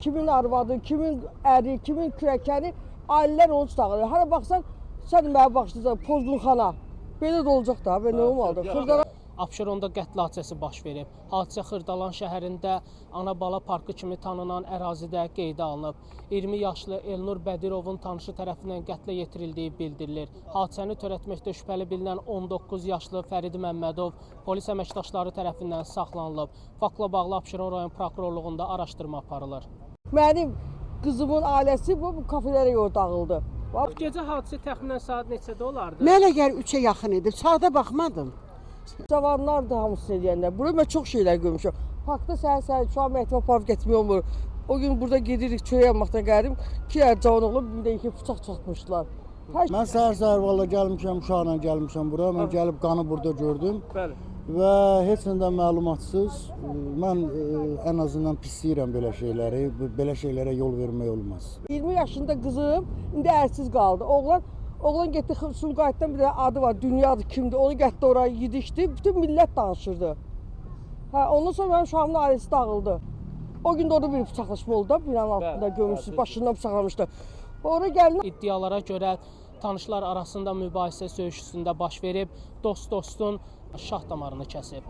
Kimin arvadı, kimin əri, kimin kürəkəni, ailələr onu dağılır. Hara baxsan, sən mənə baxırsan, pozğunxana. Belə də olacaq da, belə olmalıdır. Xırdala Abşeronda qətl hadisəsi baş verib. Hadisə Xırdalan şəhərində Ana-bala parkı kimi tanınan ərazidə qeydə alınıb. 20 yaşlı Elnur Bədirovun tanışı tərəfindən qətlə yetirildiyi bildirilir. Hadisəni törətməkdə şübhəli bilinən 19 yaşlı Fərid Məmmədov polis əməkdaşları tərəfindən saxlanılıb. Faktla bağlı Abşeron rayon prokurorluğunda araşdırma aparılır. mənim qızımın ailəsi bu kafelərə yox dağıldı. Gecə hadisə təxminən saat neçədə olardı? Mənə gəl 3-ə yaxın idi. Saata baxmadım. Cavanlar da hamısını eləyənlər. Burada mən çox şeylər görmüşəm. Parkda səhər-səhər şu an məktəbə park getmək olmur. O gün burada gedirik çörək almaqdan gəldim. 2 ər cavan oğlan bir də 2 bıçaq çatmışdılar. Mən səhər-səhər valla gəlmişəm, uşaqla gəlmişəm bura. Mən gəlib qanı burada gördüm. Bəli. Və heç nədən məlumatsız. Mən ən azından pisləyirəm belə şeyləri. Belə şeylərə yol vermək olmaz. 20 yaşında qızım indi ərsiz qaldı. Oğlan getdi Sumqayıtdan bir də adı var, Dünyadır kimdir. Onu getdi oraya yedişdi. Bütün millət danışırdı. Ondan sonra mənim uşağımın ailəsi dağıldı. O gün də orada bir bıçaqlaşma oldu da binanın altında görmüşsünüz. Başından bıçaqlamışdı. Oraya gəlin. İddialara görə tanışlar arasında mübahisə söyüşüsündə baş verib, dost dostun şah damarını kəsib.